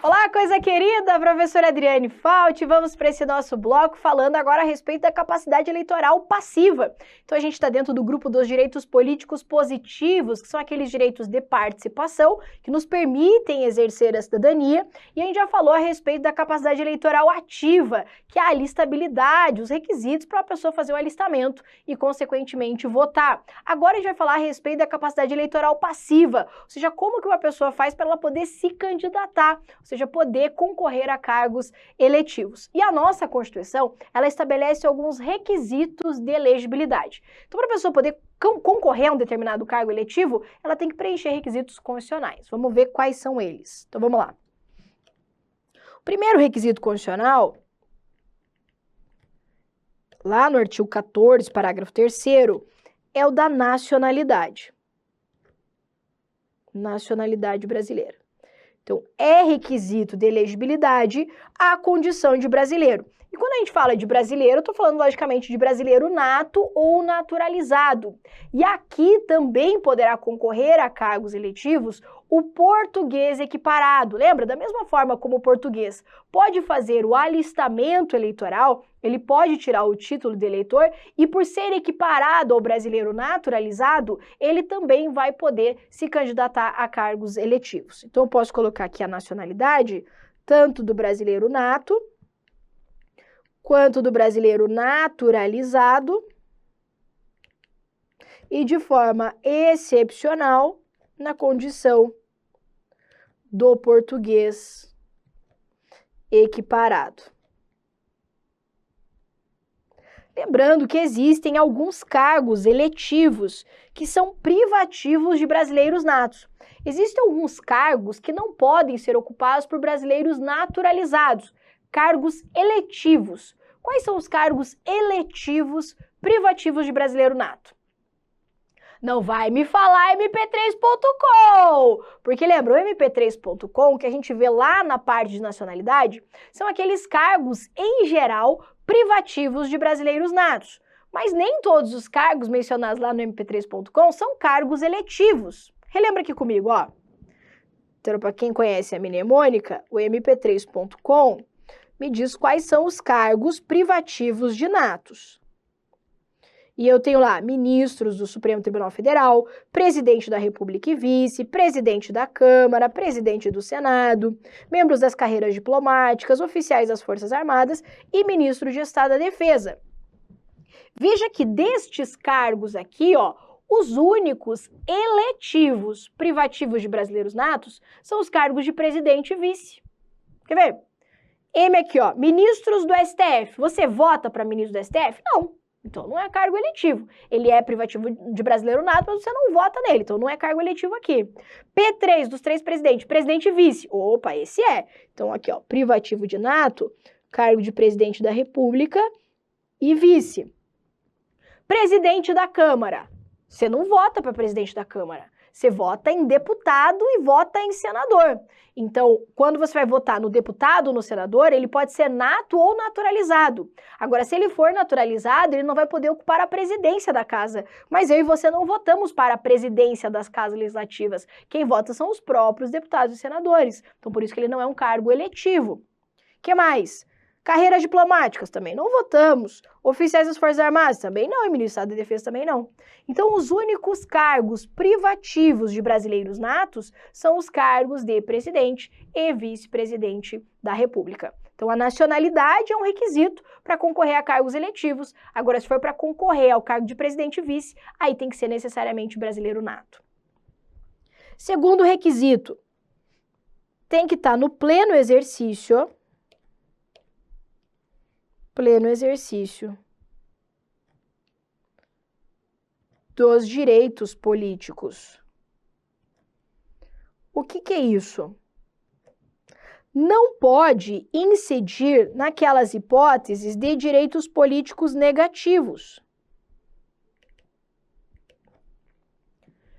Olá, coisa querida, professora Adriane Fauti, vamos para esse nosso bloco falando agora a respeito da capacidade eleitoral passiva. Então a gente está dentro do grupo dos direitos políticos positivos, que são aqueles direitos de participação que nos permitem exercer a cidadania, e a gente já falou a respeito da capacidade eleitoral ativa, que é a alistabilidade, os requisitos para a pessoa fazer o alistamento e, consequentemente, votar. Agora a gente vai falar a respeito da capacidade eleitoral passiva, ou seja, como que uma pessoa faz para ela poder se candidatar, ou seja, poder concorrer a cargos eletivos. E a nossa Constituição, ela estabelece alguns requisitos de elegibilidade. Então, para a pessoa poder concorrer a um determinado cargo eletivo, ela tem que preencher requisitos constitucionais. Vamos ver quais são eles. Então, vamos lá. O primeiro requisito constitucional, lá no artigo 14, parágrafo 3º, é o da nacionalidade. Nacionalidade brasileira. Então, é requisito de elegibilidade a condição de brasileiro. E quando a gente fala de brasileiro, eu estou falando, logicamente, de brasileiro nato ou naturalizado. E aqui também poderá concorrer a cargos eletivos o português equiparado. Lembra? Da mesma forma como o português pode fazer o alistamento eleitoral, ele pode tirar o título de eleitor e, por ser equiparado ao brasileiro naturalizado, ele também vai poder se candidatar a cargos eletivos. Então, eu posso colocar aqui a nacionalidade, tanto do brasileiro nato, quanto do brasileiro naturalizado e, de forma excepcional, na condição do português equiparado. Lembrando que existem alguns cargos eletivos que são privativos de brasileiros natos. Existem alguns cargos que não podem ser ocupados por brasileiros naturalizados, cargos eletivos. Quais são os cargos eletivos privativos de brasileiro nato? Não vai me falar mp3.com, porque lembra, o mp3.com, que a gente vê lá na parte de nacionalidade, são aqueles cargos, em geral, privativos de brasileiros natos. Mas nem todos os cargos mencionados lá no mp3.com são cargos eletivos. Relembra aqui comigo, ó. Então, para quem conhece a mnemônica, o mp3.com me diz quais são os cargos privativos de natos. E eu tenho lá ministros do Supremo Tribunal Federal, presidente da República e vice, presidente da Câmara, presidente do Senado, membros das carreiras diplomáticas, oficiais das Forças Armadas e ministro de Estado da Defesa. Veja que destes cargos aqui, ó, os únicos eletivos privativos de brasileiros natos são os cargos de presidente e vice. Quer ver? M aqui, ó, ministros do STF. Você vota para ministro do STF? Não. Então, não é cargo eletivo. Ele é privativo de brasileiro nato, mas você não vota nele. Então, não é cargo eletivo aqui. P3, dos 3 presidentes, presidente e vice. Opa, esse é. Então, aqui, ó, privativo de nato, cargo de presidente da República e vice. Presidente da Câmara. Você não vota para presidente da Câmara. Você vota em deputado e vota em senador. Então, quando você vai votar no deputado ou no senador, ele pode ser nato ou naturalizado. Agora, se ele for naturalizado, ele não vai poder ocupar a presidência da casa. Mas eu e você não votamos para a presidência das casas legislativas. Quem vota são os próprios deputados e senadores. Então, por isso que ele não é um cargo eletivo. O que mais? Carreiras diplomáticas também não votamos. Oficiais das Forças Armadas também não. E ministro do Estado da Defesa também não. Então, os únicos cargos privativos de brasileiros natos são os cargos de presidente e vice-presidente da República. Então, a nacionalidade é um requisito para concorrer a cargos eletivos. Agora, se for para concorrer ao cargo de presidente e vice, aí tem que ser necessariamente brasileiro nato. Segundo requisito, tem que estar no pleno exercício dos direitos políticos. O que é isso? Não pode incidir naquelas hipóteses de direitos políticos negativos.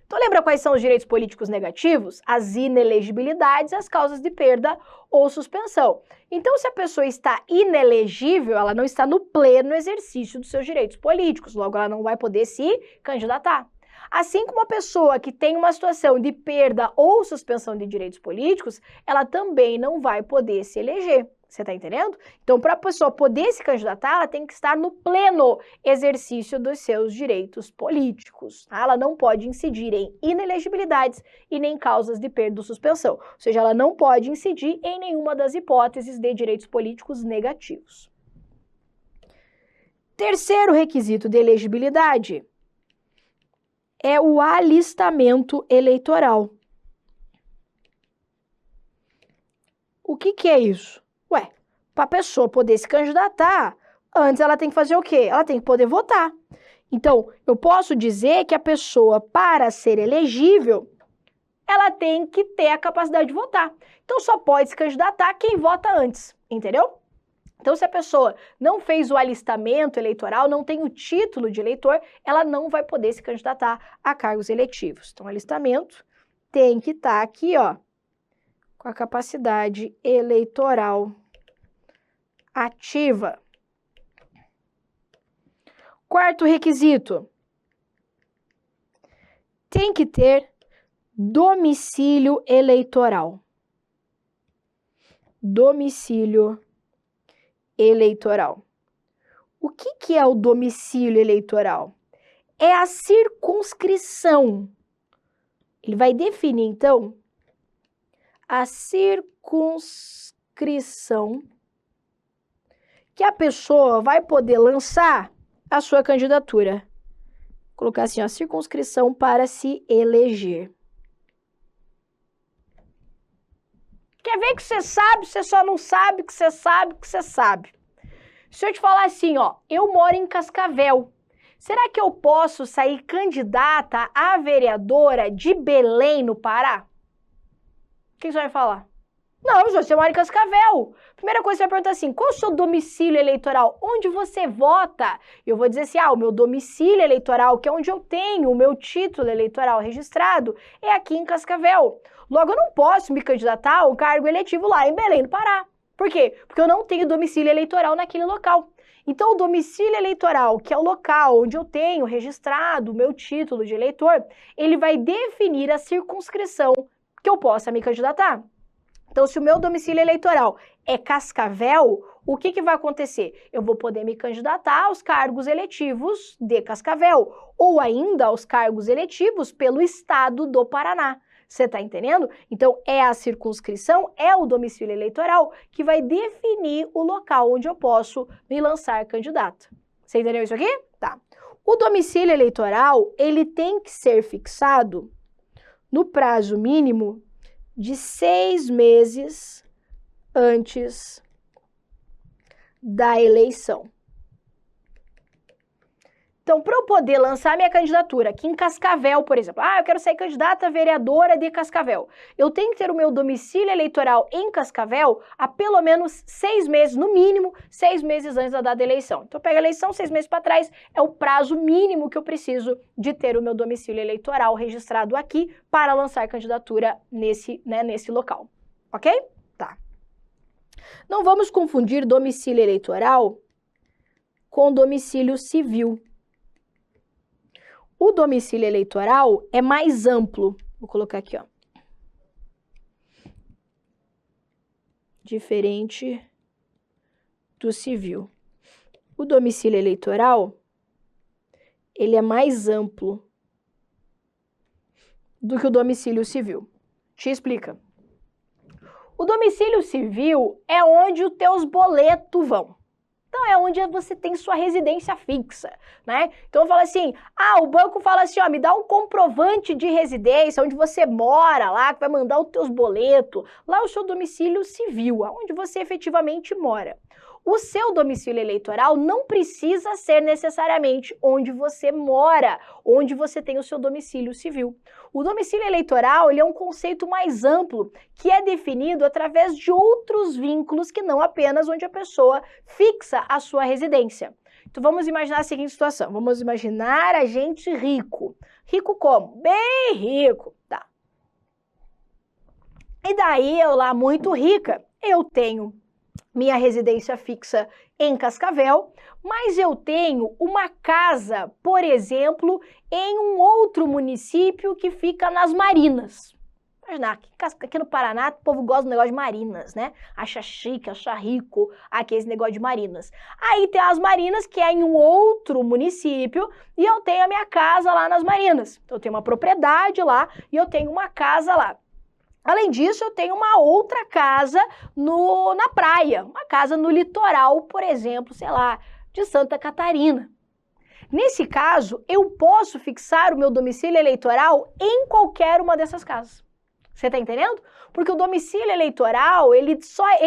Então, lembra quais são os direitos políticos negativos? As inelegibilidades, as causas de perda ou suspensão. Então, se a pessoa está inelegível, ela não está no pleno exercício dos seus direitos políticos, logo ela não vai poder se candidatar. Assim como a pessoa que tem uma situação de perda ou suspensão de direitos políticos, ela também não vai poder se eleger. Você está entendendo? Então, para a pessoa poder se candidatar, ela tem que estar no pleno exercício dos seus direitos políticos. Tá? Ela não pode incidir em inelegibilidades e nem causas de perda ou suspensão. Ou seja, ela não pode incidir em nenhuma das hipóteses de direitos políticos negativos. Terceiro requisito de elegibilidade é o alistamento eleitoral. O que é isso? Ué, para a pessoa poder se candidatar, antes ela tem que fazer o quê? Ela tem que poder votar. Então, eu posso dizer que a pessoa, para ser elegível, ela tem que ter a capacidade de votar. Então, só pode se candidatar quem vota antes, entendeu? Então, se a pessoa não fez o alistamento eleitoral, não tem o título de eleitor, ela não vai poder se candidatar a cargos eletivos. Então, alistamento tem que estar aqui, ó, com a capacidade eleitoral ativa. Quarto requisito, tem que ter domicílio eleitoral. Domicílio eleitoral. O que é o domicílio eleitoral? É a circunscrição. Ele vai definir, então, a circunscrição que a pessoa vai poder lançar a sua candidatura. Vou colocar assim, ó, circunscrição para se eleger. Quer ver que você sabe, você só não sabe que você sabe que você sabe. Se eu te falar assim, ó, eu moro em Cascavel, será que eu posso sair candidata a vereadora de Belém, no Pará? O que você vai falar? Não, você mora em Cascavel. Primeira coisa que você vai perguntar assim, qual é o seu domicílio eleitoral? Onde você vota? Eu vou dizer assim, o meu domicílio eleitoral, que é onde eu tenho o meu título eleitoral registrado, é aqui em Cascavel. Logo, eu não posso me candidatar ao cargo eletivo lá em Belém, no Pará. Por quê? Porque eu não tenho domicílio eleitoral naquele local. Então, o domicílio eleitoral, que é o local onde eu tenho registrado o meu título de eleitor, ele vai definir a circunscrição que eu possa me candidatar. Então, se o meu domicílio eleitoral é Cascavel, o que vai acontecer? Eu vou poder me candidatar aos cargos eletivos de Cascavel, ou ainda aos cargos eletivos pelo estado do Paraná. Você está entendendo? Então, é a circunscrição, é o domicílio eleitoral que vai definir o local onde eu posso me lançar candidato. Você entendeu isso aqui? Tá. O domicílio eleitoral, ele tem que ser fixado no prazo mínimo de 6 meses antes da eleição. Então, para eu poder lançar minha candidatura aqui em Cascavel, por exemplo, eu quero ser candidata a vereadora de Cascavel, eu tenho que ter o meu domicílio eleitoral em Cascavel há pelo menos 6 meses, no mínimo, 6 meses antes da data da eleição. Então, pega a eleição, 6 meses para trás, é o prazo mínimo que eu preciso de ter o meu domicílio eleitoral registrado aqui para lançar candidatura nesse local, ok? Tá. Não vamos confundir domicílio eleitoral com domicílio civil. O domicílio eleitoral é mais amplo. Vou colocar aqui, ó. Diferente do civil. O domicílio eleitoral, ele é mais amplo do que o domicílio civil. Te explica. O domicílio civil é onde os teus boletos vão. Então, é onde você tem sua residência fixa, né? Então, eu falo assim, o banco fala assim, me dá um comprovante de residência, onde você mora lá, que vai mandar os teus boletos. Lá é o seu domicílio civil, onde você efetivamente mora. O seu domicílio eleitoral não precisa ser necessariamente onde você mora, onde você tem o seu domicílio civil. O domicílio eleitoral, ele é um conceito mais amplo, que é definido através de outros vínculos que não apenas onde a pessoa fixa a sua residência. Então, vamos imaginar a seguinte situação. Vamos imaginar a gente rico. Rico como? Bem rico, tá. E daí, eu lá muito rica, eu tenho minha residência fixa em Cascavel, mas eu tenho uma casa, por exemplo, em um outro município que fica nas Marinas. Imaginar, aqui no Paraná o povo gosta do negócio de marinas, né? Acha chique, acha rico aqui esse negócio de marinas. Aí tem as Marinas, que é em um outro município, e eu tenho a minha casa lá nas Marinas. Então eu tenho uma propriedade lá e eu tenho uma casa lá. Além disso, eu tenho uma outra casa na praia, uma casa no litoral, por exemplo, sei lá, de Santa Catarina. Nesse caso, eu posso fixar o meu domicílio eleitoral em qualquer uma dessas casas. Você está entendendo? Porque o domicílio eleitoral, ele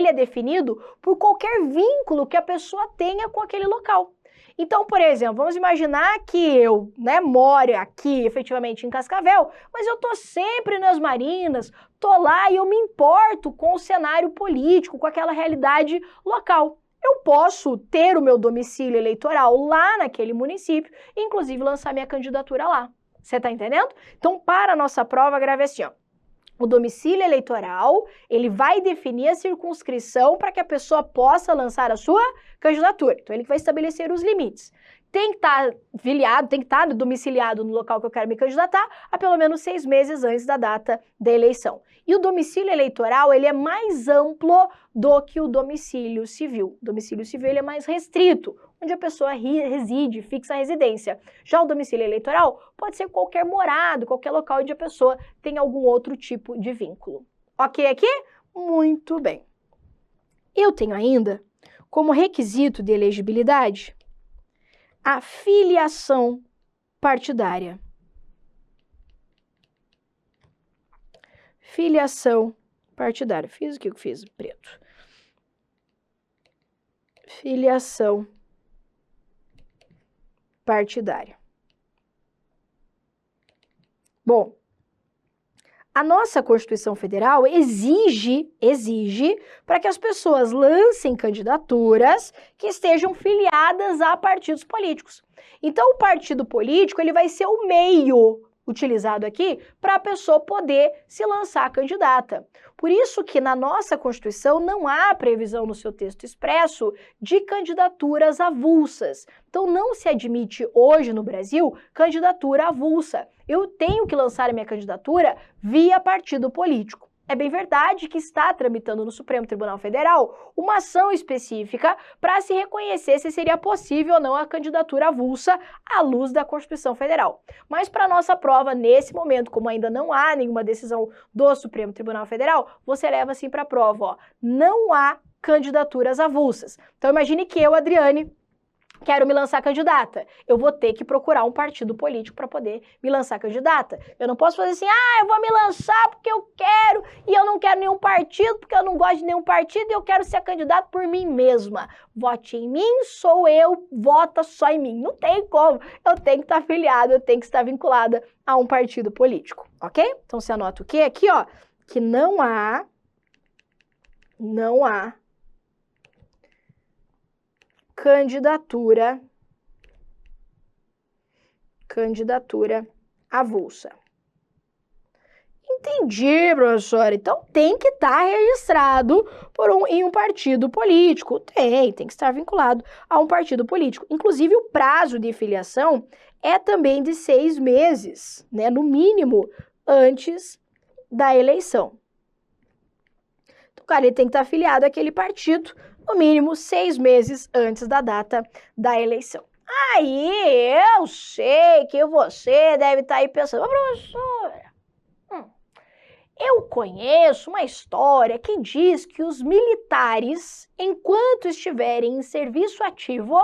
é definido por qualquer vínculo que a pessoa tenha com aquele local. Então, por exemplo, vamos imaginar que eu, moro aqui, efetivamente, em Cascavel, mas eu tô sempre nas Marinas, tô lá e eu me importo com o cenário político, com aquela realidade local. Eu posso ter o meu domicílio eleitoral lá naquele município e, inclusive, lançar minha candidatura lá. Você tá entendendo? Então, para a nossa prova, grave assim, ó. O domicílio eleitoral, ele vai definir a circunscrição para que a pessoa possa lançar a sua candidatura. Então, ele vai estabelecer os limites. Tem que estar filiado, tem que estar domiciliado no local que eu quero me candidatar há pelo menos 6 meses antes da data da eleição. E o domicílio eleitoral, ele é mais amplo do que o domicílio civil. O domicílio civil, ele é mais restrito, onde a pessoa reside, fixa a residência. Já o domicílio eleitoral pode ser qualquer morado, qualquer local onde a pessoa tem algum outro tipo de vínculo. Ok aqui? Muito bem. Eu tenho ainda, como requisito de elegibilidade, a filiação partidária. Filiação partidária. Fiz o que eu fiz? Preto. Filiação partidária. Bom, a nossa Constituição Federal exige para que as pessoas lancem candidaturas que estejam filiadas a partidos políticos. Então, o partido político, ele vai ser o meio utilizado aqui para a pessoa poder se lançar candidata. Por isso que na nossa Constituição não há previsão no seu texto expresso de candidaturas avulsas. Então não se admite hoje no Brasil candidatura avulsa. Eu tenho que lançar a minha candidatura via partido político. É bem verdade que está tramitando no Supremo Tribunal Federal uma ação específica para se reconhecer se seria possível ou não a candidatura avulsa à luz da Constituição Federal. Mas para nossa prova, nesse momento, como ainda não há nenhuma decisão do Supremo Tribunal Federal, você leva assim para a prova, ó, não há candidaturas avulsas. Então imagine que eu, Adriane, quero me lançar candidata. Eu vou ter que procurar um partido político para poder me lançar candidata. Eu não posso fazer assim, eu vou me lançar porque eu quero e eu não quero nenhum partido, porque eu não gosto de nenhum partido e eu quero ser candidata por mim mesma. Vote em mim, sou eu, vota só em mim. Não tem como. Eu tenho que estar afiliada, eu tenho que estar vinculada a um partido político, ok? Então você anota o quê? Aqui, ó, que não há candidatura avulsa. Entendi, professora. Então tem que estar registrado em um partido político. Tem que estar vinculado a um partido político. Inclusive, o prazo de filiação é também de 6 meses, né? No mínimo, antes da eleição. Então, o cara ele tem que estar afiliado àquele partido no mínimo 6 meses antes da data da eleição. Aí, eu sei que você deve estar aí pensando, professora, eu conheço uma história que diz que os militares, enquanto estiverem em serviço ativo,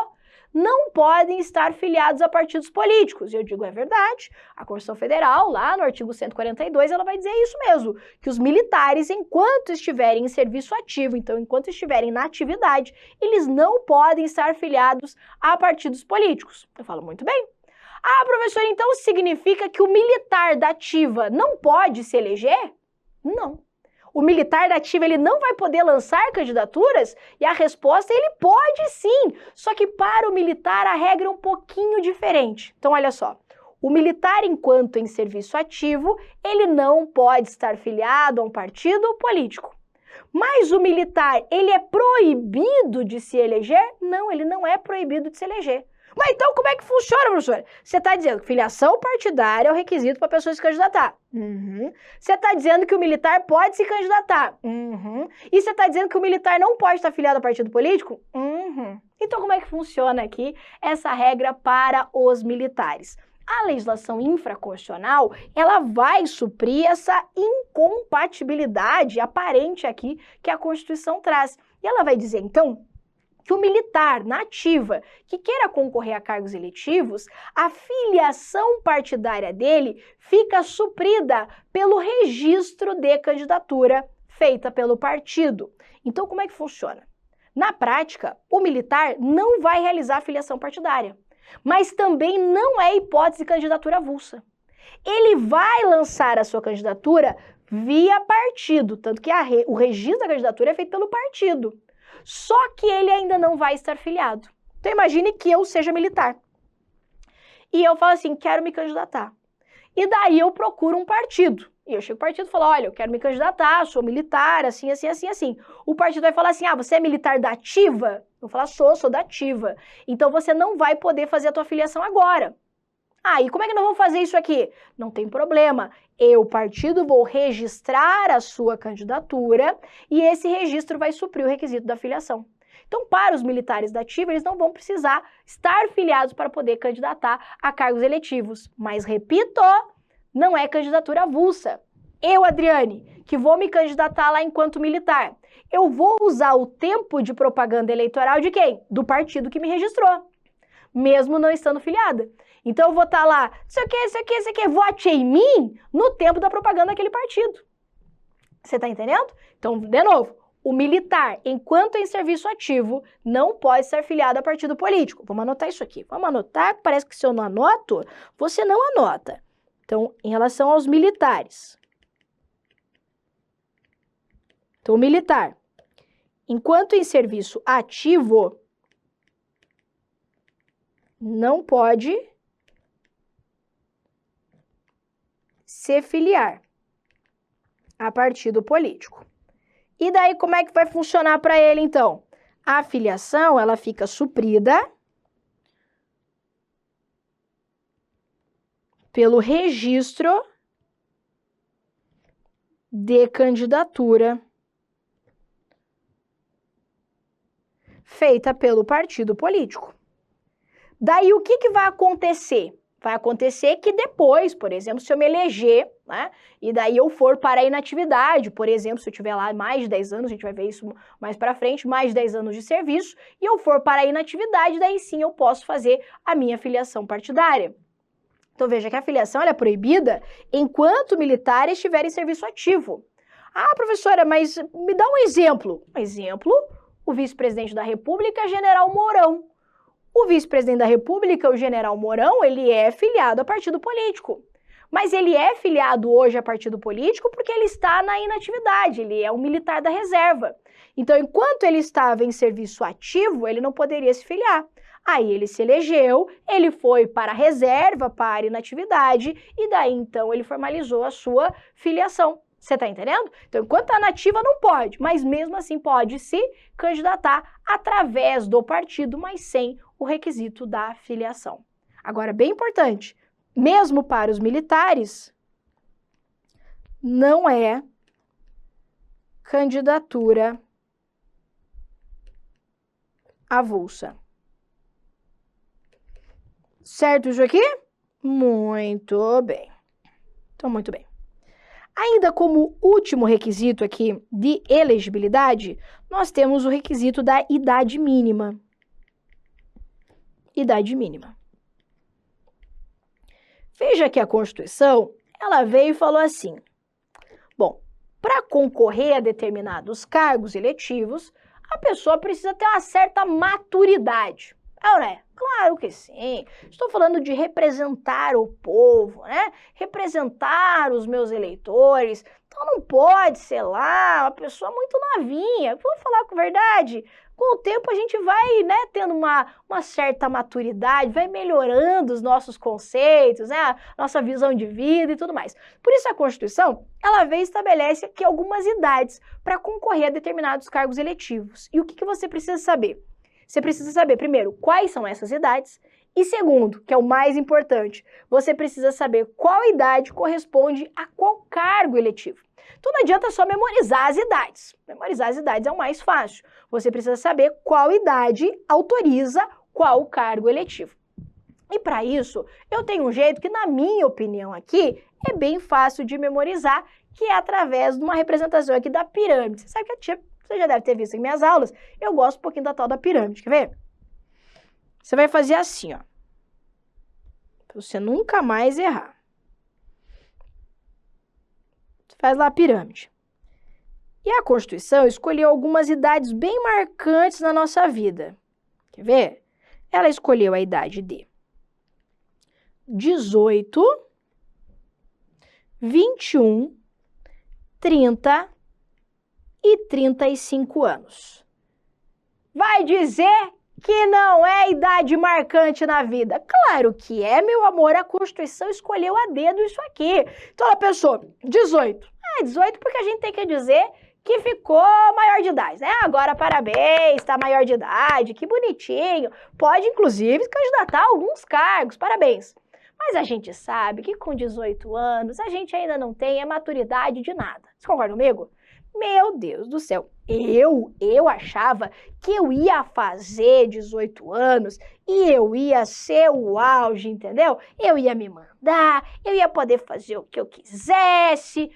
não podem estar filiados a partidos políticos. E eu digo, é verdade, a Constituição Federal, lá no artigo 142, ela vai dizer isso mesmo, que os militares, enquanto estiverem em serviço ativo, então enquanto estiverem na atividade, eles não podem estar filiados a partidos políticos. Eu falo, muito bem. Professor, então significa que o militar da ativa não pode se eleger? Não. O militar da ativa, ele não vai poder lançar candidaturas? E a resposta é, ele pode sim, só que para o militar a regra é um pouquinho diferente. Então, olha só, o militar, enquanto em serviço ativo, ele não pode estar filiado a um partido político. Mas o militar, ele é proibido de se eleger? Não, ele não é proibido de se eleger. Mas então como é que funciona, professora? Você está dizendo que filiação partidária é o requisito para a pessoa se candidatar. Você está dizendo que o militar pode se candidatar. E você está dizendo que o militar não pode estar filiado a partido político? Então como é que funciona aqui essa regra para os militares? A legislação infraconstitucional, ela vai suprir essa incompatibilidade aparente aqui que a Constituição traz. E ela vai dizer, então, que o militar na ativa que queira concorrer a cargos eletivos, a filiação partidária dele fica suprida pelo registro de candidatura feita pelo partido. Então, como é que funciona? Na prática, o militar não vai realizar a filiação partidária, mas também não é hipótese de candidatura avulsa. Ele vai lançar a sua candidatura via partido, tanto que o registro da candidatura é feito pelo partido. Só que ele ainda não vai estar filiado. Então imagine que eu seja militar. E eu falo assim, quero me candidatar. E daí eu procuro um partido. E eu chego no partido e falo, olha, eu quero me candidatar, sou militar, assim, assim, assim, assim. O partido vai falar assim, ah, você é militar da ativa? Eu vou falar, sou da ativa. Então você não vai poder fazer a tua filiação agora. Ah, e como é que nós vamos fazer isso aqui? Não tem problema. Eu, partido, vou registrar a sua candidatura e esse registro vai suprir o requisito da filiação. Então, para os militares da ativa, eles não vão precisar estar filiados para poder candidatar a cargos eletivos. Mas, repito, não é candidatura avulsa. Eu, Adriane, que vou me candidatar lá enquanto militar, eu vou usar o tempo de propaganda eleitoral de quem? Do partido que me registrou, mesmo não estando filiada. Então eu vou estar lá, isso aqui, vote em mim no tempo da propaganda daquele partido. Você está entendendo? Então, de novo, o militar, enquanto em serviço ativo, não pode ser filiado a partido político. Vamos anotar isso aqui. Vamos anotar, parece que se eu não anoto, você não anota. Então, em relação aos militares. Então, o militar, enquanto em serviço ativo, não pode se filiar a partido político. E daí como é que vai funcionar para ele então? A filiação, ela fica suprida pelo registro de candidatura feita pelo partido político. Daí o que vai acontecer? Vai acontecer que depois, por exemplo, se eu me eleger, né, e daí eu for para a inatividade, por exemplo, se eu tiver lá mais de 10 anos, a gente vai ver isso mais para frente, mais de 10 anos de serviço, e eu for para a inatividade, daí sim eu posso fazer a minha filiação partidária. Então veja que a filiação ela é proibida enquanto o militar estiver em serviço ativo. Ah, professora, mas me dá um exemplo. Um exemplo, o vice-presidente da República, General Mourão. O vice-presidente da República, o general Mourão, ele é filiado a partido político. Mas ele é filiado hoje a partido político porque ele está na inatividade, ele é um militar da reserva. Então, enquanto ele estava em serviço ativo, ele não poderia se filiar. Aí ele se elegeu, ele foi para a reserva, para a inatividade, e daí então ele formalizou a sua filiação. Você está entendendo? Então, enquanto está nativa, não pode, mas mesmo assim pode se candidatar através do partido, mas sem o requisito da filiação. Agora, bem importante, mesmo para os militares, não é candidatura avulsa. Certo isso aqui? Muito bem. Então, muito bem. Ainda como último requisito aqui de elegibilidade, nós temos o requisito da idade mínima. Idade mínima. Veja que a Constituição, ela veio e falou assim, bom, para concorrer a determinados cargos eletivos, a pessoa precisa ter uma certa maturidade. É ou não é? Claro que sim. Estou falando de representar o povo, né? Representar os meus eleitores. Então não pode ser lá uma pessoa muito novinha. Vamos falar com verdade? Com o tempo a gente vai, né, tendo uma certa maturidade, vai melhorando os nossos conceitos, né, a nossa visão de vida e tudo mais. Por isso a Constituição, ela veio e estabelece aqui algumas idades para concorrer a determinados cargos eletivos. E o que você precisa saber? Você precisa saber, primeiro, quais são essas idades, e segundo, que é o mais importante, você precisa saber qual idade corresponde a qual cargo eletivo. Então não adianta só memorizar as idades. Memorizar as idades é o mais fácil. Você precisa saber qual idade autoriza qual cargo eletivo. E para isso, eu tenho um jeito que, na minha opinião aqui, é bem fácil de memorizar, que é através de uma representação aqui da pirâmide. Você sabe que você já deve ter visto em minhas aulas, eu gosto um pouquinho da tal da pirâmide, quer ver? Você vai fazer assim, ó, para você nunca mais errar. Você faz lá a pirâmide. E a Constituição escolheu algumas idades bem marcantes na nossa vida. Quer ver? Ela escolheu a idade de 18, 21, 30 e 35 anos. Vai dizer que não é idade marcante na vida? Claro que é, meu amor, a Constituição escolheu a dedo isso aqui. Então ela pensou, 18. 18 porque a gente tem que dizer que ficou maior de idade, né? Agora parabéns, está maior de idade, que bonitinho. Pode, inclusive, se candidatar a alguns cargos, parabéns. Mas a gente sabe que com 18 anos a gente ainda não tem a maturidade de nada. Você concorda comigo? Meu Deus do céu, eu achava que eu ia fazer 18 anos e eu ia ser o auge, entendeu? Eu ia me mandar, eu ia poder fazer o que eu quisesse.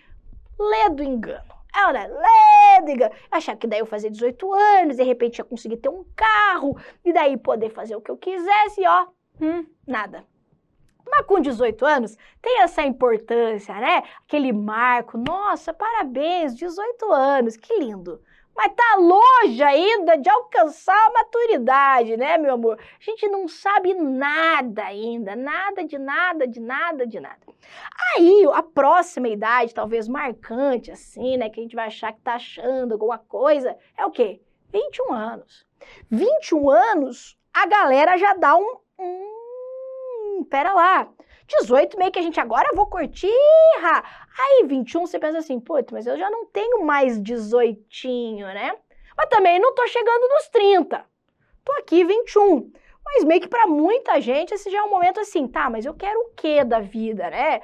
Ledo engano. Ledo engano. Eu achava que daí eu fazia 18 anos, de repente ia conseguir ter um carro, e daí poder fazer o que eu quisesse, e ó, nada. Mas com 18 anos tem essa importância, né? Aquele marco, nossa, parabéns, 18 anos, que lindo. Mas tá longe ainda de alcançar a maturidade, né, meu amor? A gente não sabe nada ainda, nada de nada, de nada, de nada. Aí, a próxima idade, talvez marcante, assim, né, que a gente vai achar que tá achando alguma coisa, é o quê? 21 anos. 21 anos, a galera já dá pera lá, 18 meio que a gente agora vou curtir, aí 21 você pensa assim, putz, mas eu já não tenho mais 18, né? Mas também não tô chegando nos 30, tô aqui 21, mas meio que pra muita gente esse já é um momento assim, tá, mas eu quero o quê da vida, né?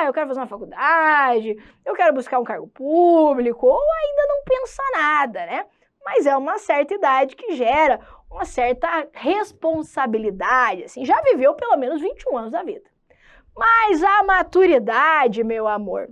Eu quero fazer uma faculdade, eu quero buscar um cargo público, ou ainda não pensa nada, né? Mas é uma certa idade que gera uma certa responsabilidade, assim, já viveu pelo menos 21 anos da vida. Mas a maturidade, meu amor,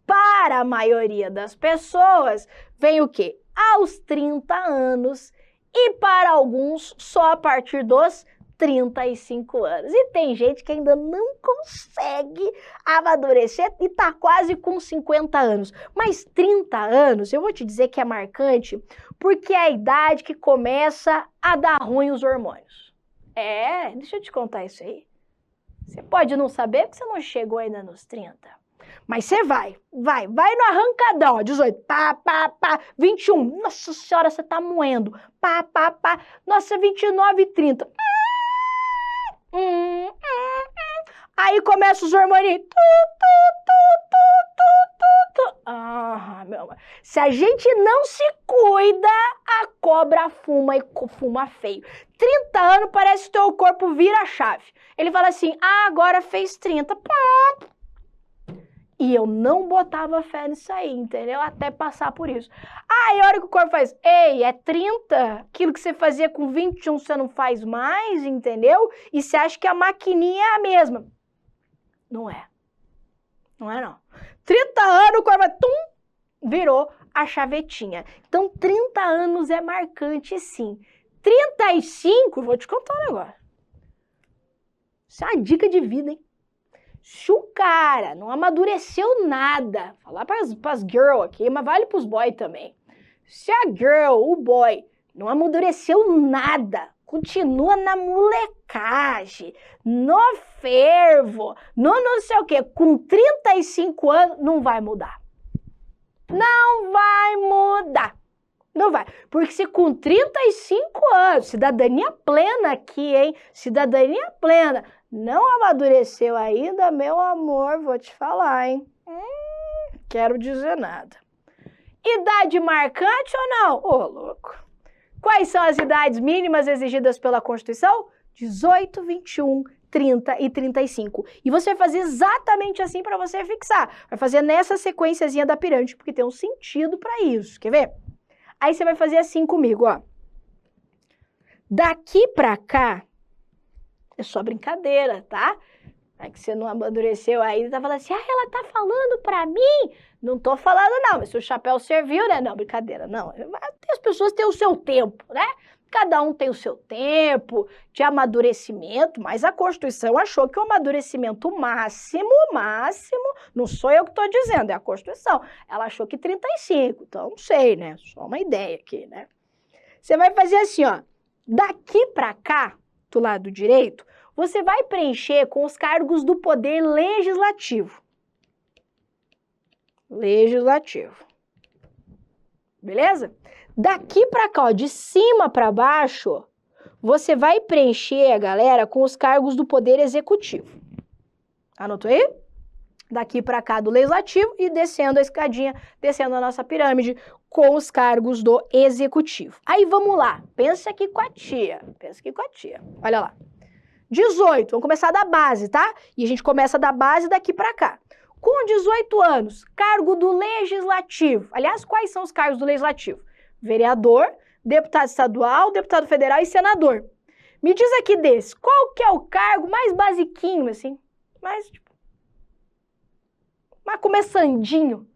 para a maioria das pessoas, vem o quê? Aos 30 anos e para alguns só a partir dos 35 anos. E tem gente que ainda não consegue amadurecer e tá quase com 50 anos. Mas 30 anos, eu vou te dizer que é marcante porque é a idade que começa a dar ruim os hormônios. Deixa eu te contar isso aí. Você pode não saber porque você não chegou ainda nos 30. Mas você vai no arrancadão, ó, 18, 21, nossa senhora, você tá moendo, nossa, 29 e 30. Aí começa os hormônios. Meu amor. Se a gente não se cuida, a cobra fuma e fuma feio. 30 anos parece que o teu corpo vira a chave. Ele fala assim, agora fez 30. E eu não botava fé nisso aí, entendeu? Até passar por isso. Aí a hora que o corpo faz, ei, é 30? Aquilo que você fazia com 21 você não faz mais, entendeu? E você acha que a maquininha é a mesma. Não é. Não é, não. 30 anos, o corpo vai, virou a chavetinha. Então, 30 anos é marcante, sim. 35, vou te contar um negócio. Isso é uma dica de vida, hein? Se o cara não amadureceu nada, falar pras girl aqui, mas vale pros boy também. Se a girl, o boy, não amadureceu nada continua na molecagem, no fervo, no não sei o quê, com 35 anos, não vai mudar. Não vai mudar. Não vai. Porque se com 35 anos, cidadania plena aqui, hein? Cidadania plena, não amadureceu ainda, meu amor, vou te falar, hein? Quero dizer nada. Idade marcante ou não? Ô, louco. Quais são as idades mínimas exigidas pela Constituição? 18, 21, 30 e 35. E você vai fazer exatamente assim para você fixar. Vai fazer nessa sequenciazinha da pirâmide, porque tem um sentido para isso. Quer ver? Aí você vai fazer assim comigo, ó. Daqui para cá, é só brincadeira, tá? É que você não amadureceu aí, tá falando assim, ela tá falando pra mim? Não tô falando não, mas se o chapéu serviu, né? Não, brincadeira, não. As pessoas têm o seu tempo, né? Cada um tem o seu tempo de amadurecimento, mas a Constituição achou que o amadurecimento máximo, não sou eu que tô dizendo, é a Constituição. Ela achou que 35, então não sei, né? Só uma ideia aqui, né? Você vai fazer assim, ó. Daqui pra cá, do lado direito, você vai preencher com os cargos do poder legislativo. Legislativo. Beleza? Daqui para cá, ó, de cima para baixo, você vai preencher, galera, com os cargos do poder executivo. Anotou aí? Daqui para cá do legislativo e descendo a escadinha, descendo a nossa pirâmide com os cargos do executivo. Aí vamos lá, pensa aqui com a tia, olha lá. 18, vamos começar da base, tá? E a gente começa da base daqui para cá. Com 18 anos, cargo do legislativo. Aliás, quais são os cargos do legislativo? Vereador, deputado estadual, deputado federal e senador. Me diz aqui desse, qual que é o cargo mais basiquinho, assim? Mais, tipo, mais começandinho.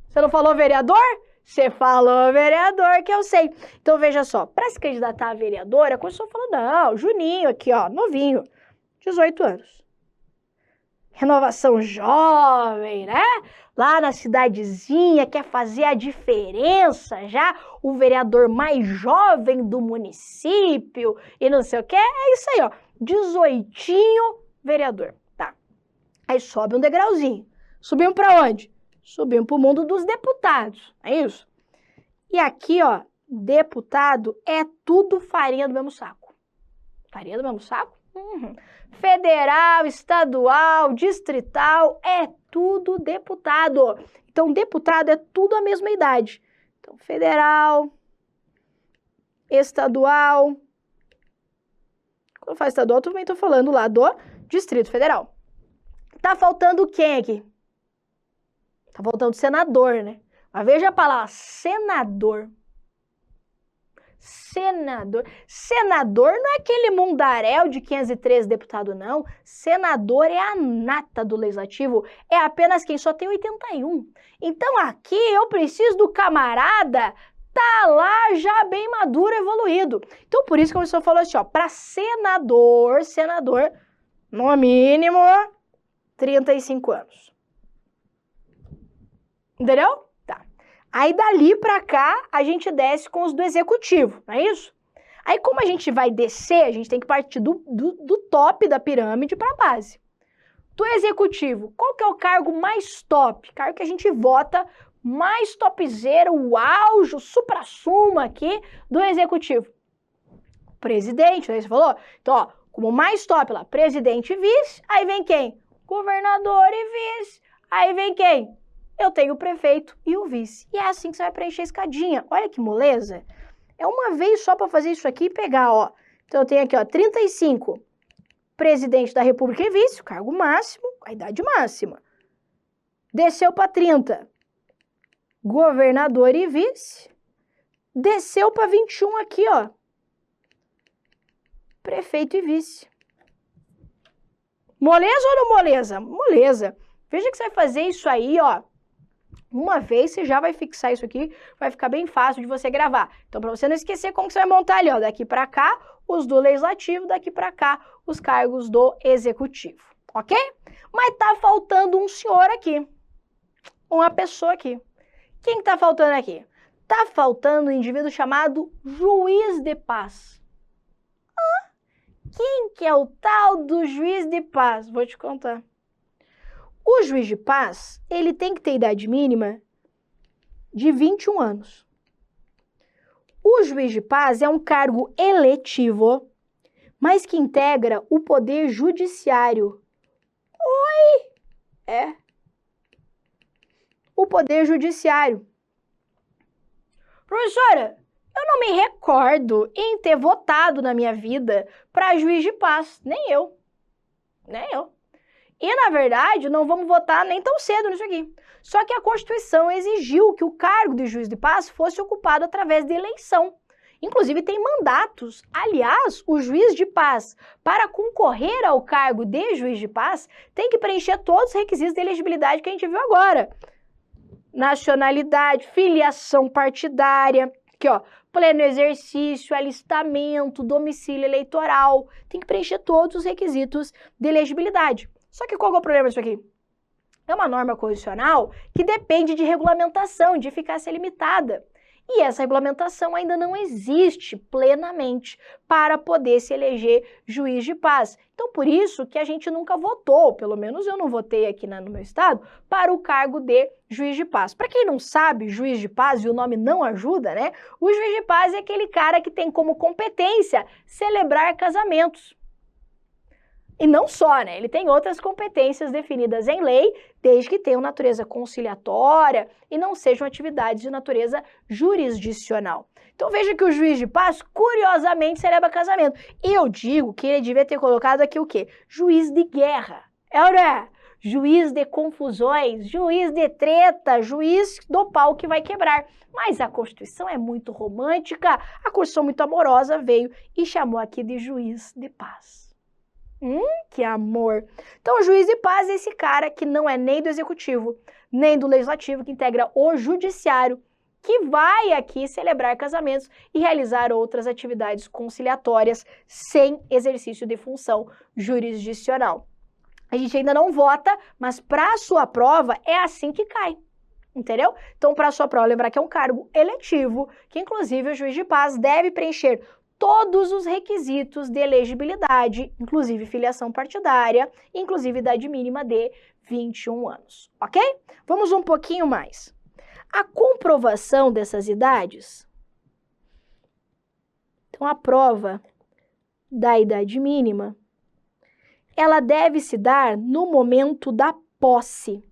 Você não falou vereador? Você falou vereador, que eu sei. Então, veja só, para se candidatar a vereador, a Constituição falou, não, Juninho aqui, ó, novinho, 18 anos. Renovação jovem, né? Lá na cidadezinha, quer fazer a diferença já, o vereador mais jovem do município e não sei o que, é isso aí, ó, 18 vereador, tá? Aí sobe um degrauzinho. Subimos para onde? Subimos para o mundo dos deputados, é isso? E aqui, ó, deputado é tudo farinha do mesmo saco. Farinha do mesmo saco? Federal, estadual, distrital, é tudo deputado. Então, deputado é tudo a mesma idade. Então, federal, estadual. Quando faz estadual, eu também tô falando lá do Distrito Federal. Tá faltando quem aqui? Tá faltando senador, né? Mas veja a palavra, senador. Senador. Senador não é aquele mundaréu de 513 deputados, não. Senador é a nata do legislativo. É apenas quem só tem 81. Então aqui eu preciso do camarada tá lá já bem maduro, evoluído. Então por isso que a pessoa falou assim, ó, para senador, no mínimo 35 anos. Entendeu? Tá. Aí dali pra cá a gente desce com os do executivo, não é isso? Aí como a gente vai descer, a gente tem que partir do top da pirâmide para a base. Do executivo, qual que é o cargo mais top? Cargo que a gente vota mais topzera, o auge, o supra-sumo aqui do executivo. Presidente, né? Você falou? Então, ó, como mais top lá, presidente e vice, aí vem quem? Governador e vice. Aí vem quem? Eu tenho o prefeito e o vice. E é assim que você vai preencher a escadinha. Olha que moleza. É uma vez só para fazer isso aqui e pegar, ó. Então, eu tenho aqui, ó, 35. Presidente da República e vice, o cargo máximo, a idade máxima. Desceu para 30. Governador e vice. Desceu para 21 aqui, ó. Prefeito e vice. Moleza ou não moleza? Moleza. Veja que você vai fazer isso aí, ó. Uma vez você já vai fixar isso aqui, vai ficar bem fácil de você gravar. Então, para você não esquecer como que você vai montar ali, ó, daqui para cá, os do legislativo, daqui para cá, os cargos do executivo, ok? Mas tá faltando um senhor aqui, uma pessoa aqui. Quem tá faltando aqui? Tá faltando um indivíduo chamado juiz de paz. Quem que é o tal do juiz de paz? Vou te contar. O juiz de paz, ele tem que ter idade mínima de 21 anos. O juiz de paz é um cargo eletivo, mas que integra o poder judiciário. Oi! É. O poder judiciário. Professora, eu não me recordo em ter votado na minha vida para juiz de paz. Nem eu. Nem eu. E, na verdade, não vamos votar nem tão cedo nisso aqui. Só que a Constituição exigiu que o cargo de juiz de paz fosse ocupado através de eleição. Inclusive, tem mandatos. Aliás, o juiz de paz, para concorrer ao cargo de juiz de paz, tem que preencher todos os requisitos de elegibilidade que a gente viu agora. Nacionalidade, filiação partidária, aqui ó, pleno exercício, alistamento, domicílio eleitoral. Tem que preencher todos os requisitos de elegibilidade. Só que qual é o problema disso aqui? É uma norma constitucional que depende de regulamentação, de eficácia limitada. E essa regulamentação ainda não existe plenamente para poder se eleger juiz de paz. Então, por isso que a gente nunca votou, pelo menos eu não votei aqui no meu estado, para o cargo de juiz de paz. Para quem não sabe, juiz de paz, e o nome não ajuda, né? O juiz de paz é aquele cara que tem como competência celebrar casamentos. E não só, né? Ele tem outras competências definidas em lei, desde que tenham natureza conciliatória e não sejam atividades de natureza jurisdicional. Então veja que o juiz de paz, curiosamente, celebra casamento. E eu digo que ele devia ter colocado aqui o quê? Juiz de guerra. É ou não é? Juiz de confusões, juiz de treta, juiz do pau que vai quebrar. Mas a Constituição é muito romântica, a Constituição muito amorosa veio e chamou aqui de juiz de paz. Que amor! Então, o juiz de paz é esse cara que não é nem do executivo, nem do legislativo, que integra o judiciário, que vai aqui celebrar casamentos e realizar outras atividades conciliatórias sem exercício de função jurisdicional. A gente ainda não vota, mas para a sua prova é assim que cai. Entendeu? Então, para a sua prova, lembrar que é um cargo eletivo, que inclusive o juiz de paz deve preencher todos os requisitos de elegibilidade, inclusive filiação partidária, inclusive idade mínima de 21 anos, ok? Vamos um pouquinho mais. A comprovação dessas idades, então a prova da idade mínima, ela deve se dar no momento da posse.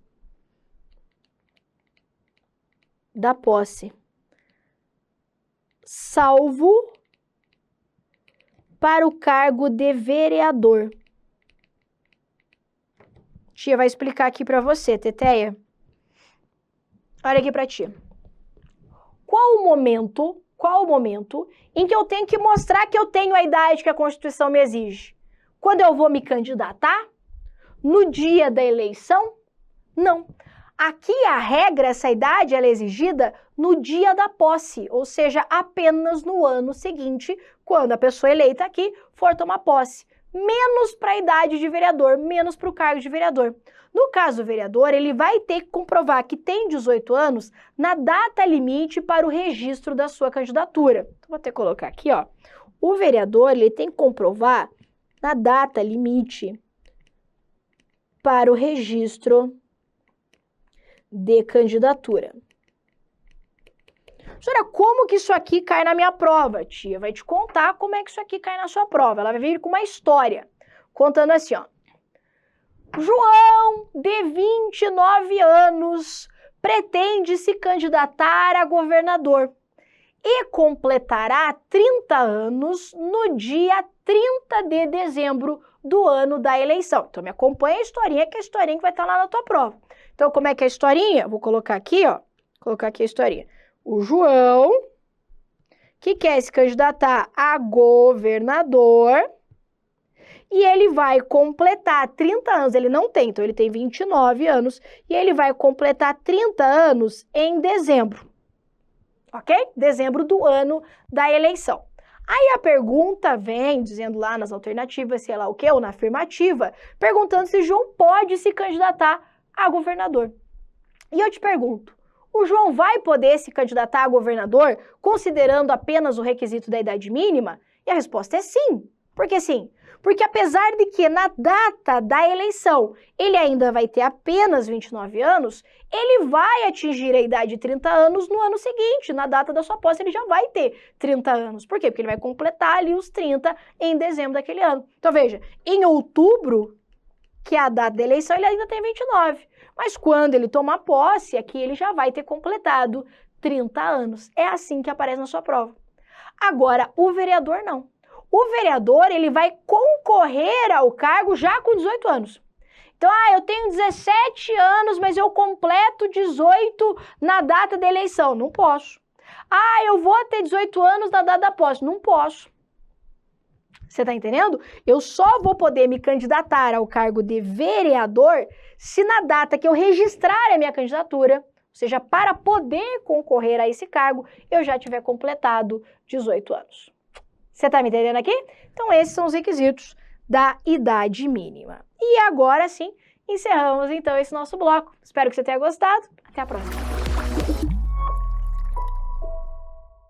Salvo para o cargo de vereador. Tia vai explicar aqui para você, Teteia. Olha aqui para tia. Qual o momento em que eu tenho que mostrar que eu tenho a idade que a Constituição me exige? Quando eu vou me candidatar? No dia da eleição? Não. Aqui a regra, essa idade, ela é exigida no dia da posse, ou seja, apenas no ano seguinte, quando a pessoa eleita aqui for tomar posse. Menos para a idade de vereador, menos para o cargo de vereador. No caso do vereador, ele vai ter que comprovar que tem 18 anos na data limite para o registro da sua candidatura. Então, vou até colocar aqui, ó. O vereador, ele tem que comprovar na data limite para o registro de candidatura. Professora, como que isso aqui cai na minha prova? Tia vai te contar como é que isso aqui cai na sua prova. Ela vai vir com uma história, contando assim, ó. João, de 29 anos, pretende se candidatar a governador e completará 30 anos no dia 30 de dezembro do ano da eleição. Então, me acompanha a historinha, que é a historinha que vai estar lá na tua prova. Então, como é que é a historinha? Vou colocar aqui, ó. Colocar aqui a historinha. O João, que quer se candidatar a governador, e ele vai completar 30 anos. Ele não tem, então ele tem 29 anos, e ele vai completar 30 anos em dezembro. Ok? Dezembro do ano da eleição. Aí a pergunta vem, dizendo lá nas alternativas, sei lá o quê, ou na afirmativa, perguntando se João pode se candidatar a governador. E eu te pergunto, o João vai poder se candidatar a governador considerando apenas o requisito da idade mínima? E a resposta é sim, Por que sim? Porque apesar de que na data da eleição ele ainda vai ter apenas 29 anos, ele vai atingir a idade de 30 anos no ano seguinte. Na data da sua posse ele já vai ter 30 anos. Por quê? Porque ele vai completar ali os 30 em dezembro daquele ano. Então veja, em outubro, que é a data da eleição, ele ainda tem 29. Mas quando ele tomar posse, aqui ele já vai ter completado 30 anos. É assim que aparece na sua prova. Agora, o vereador não. O vereador, ele vai concorrer ao cargo já com 18 anos. Então, eu tenho 17 anos, mas eu completo 18 na data da eleição. Não posso. Eu vou ter 18 anos na data da posse. Não posso. Você tá entendendo? Eu só vou poder me candidatar ao cargo de vereador se na data que eu registrar a minha candidatura, ou seja, para poder concorrer a esse cargo, eu já tiver completado 18 anos. Você tá me entendendo aqui? Então, esses são os requisitos da idade mínima. E agora sim, encerramos então esse nosso bloco. Espero que você tenha gostado. Até a próxima.